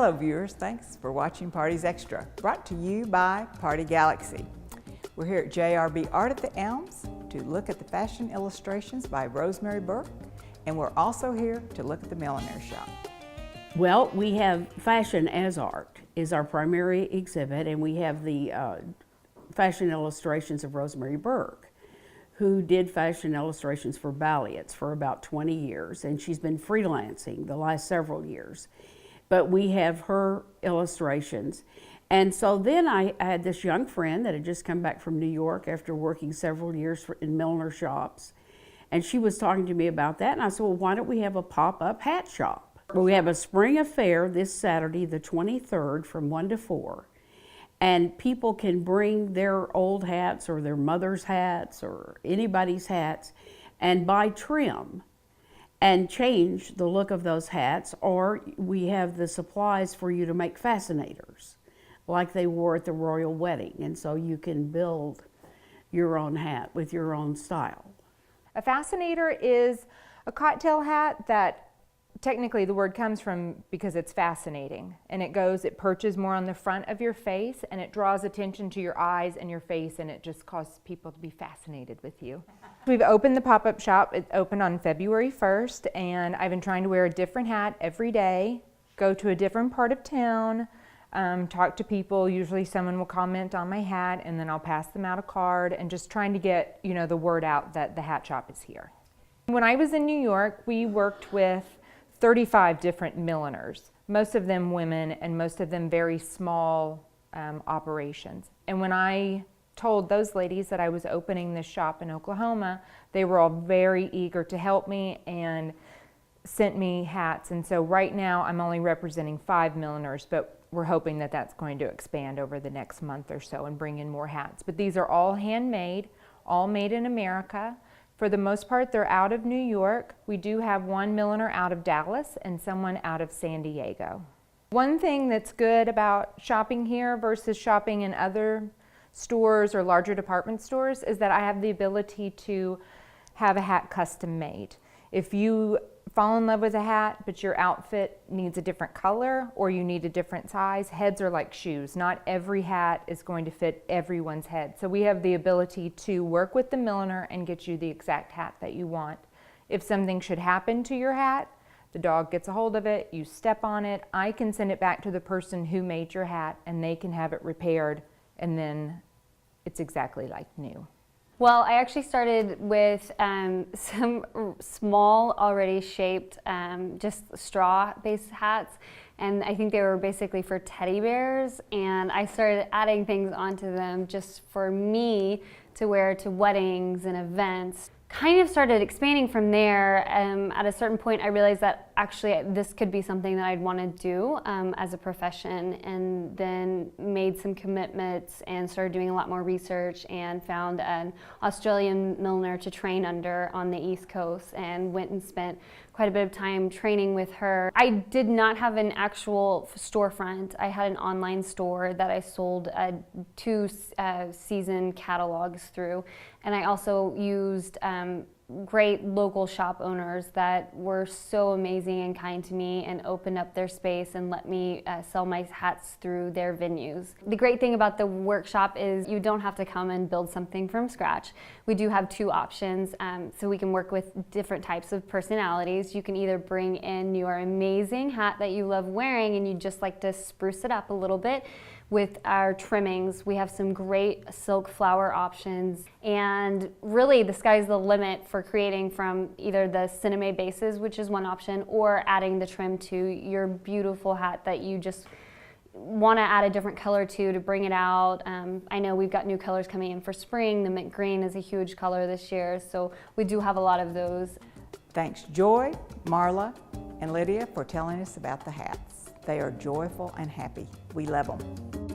Hello viewers, thanks for watching Parties Extra, brought to you by Party Galaxy. We're here at JRB Art at the Elms to look at the fashion illustrations by Rosemary Burke, and we're also here to look at the millinery shop. Well, we have fashion as art is our primary exhibit, and we have the fashion illustrations of Rosemary Burke, who did fashion illustrations for Balliets for about 20 years, and she's been freelancing the last several years. But we have her illustrations. And so then I had this young friend that had just come back from New York after working several years in milliner shops. And she was talking to me about that, and I said, well, why don't we have a pop-up hat shop? Well, we have a spring affair this Saturday, the 23rd, from 1 to 4. And people can bring their old hats or their mother's hats or anybody's hats and buy trim and change the look of those hats, or we have the supplies for you to make fascinators like they wore at the royal wedding, and so you can build your own hat with your own style. A fascinator is a cocktail hat that technically the word comes from because it's fascinating, and it perches more on the front of your face, and it draws attention to your eyes and your face, and it just causes people to be fascinated with you. We've opened the pop-up shop. It opened on February 1st, and I've been trying to wear a different hat every day, go to a different part of town, talk to people. Usually someone will comment on my hat, and then I'll pass them out a card, and just trying to get, the word out that the hat shop is here. When I was in New York, we worked with 35 different milliners, most of them women and most of them very small operations. And when I told those ladies that I was opening this shop in Oklahoma, they were all very eager to help me and sent me hats. And so right now I'm only representing 5 milliners, but we're hoping that that's going to expand over the next month or so and bring in more hats. But these are all handmade, all made in America. For the most part, they're out of New York. We do have one milliner out of Dallas and someone out of San Diego. One thing that's good about shopping here versus shopping in other stores or larger department stores is that I have the ability to have a hat custom made. If you fall in love with a hat, but your outfit needs a different color or you need a different size, heads are like shoes. Not every hat is going to fit everyone's head. So we have the ability to work with the milliner and get you the exact hat that you want. If something should happen to your hat, the dog gets a hold of it, you step on it, I can send it back to the person who made your hat and they can have it repaired, and then it's exactly like new. Well, I actually started with some small, already shaped, just straw-based hats, and I think they were basically for teddy bears, and I started adding things onto them just for me to wear to weddings and events. Kind of started expanding from there. At a certain point I realized that actually this could be something that I'd want to do as a profession, and then made some commitments and started doing a lot more research and found an Australian milliner to train under on the East Coast and went and spent quite a bit of time training with her. I did not have an actual storefront. I had an online store that I sold 2 season catalogs through, and I also used great local shop owners that were so amazing and kind to me and opened up their space and let me sell my hats through their venues. The great thing about the workshop is you don't have to come and build something from scratch. We do have 2 options, so we can work with different types of personalities. You can either bring in your amazing hat that you love wearing and you just like to spruce it up a little bit with our trimmings. We have some great silk flower options, and really the sky's the limit for creating from either the cinema bases, which is one option, or adding the trim to your beautiful hat that you just want to add a different color to bring it out. I know we've got new colors coming in for spring. The mint green is a huge color this year, so we do have a lot of those. Thanks Joy, Marla, and Lydia for telling us about the hats. They are joyful and happy. We love them.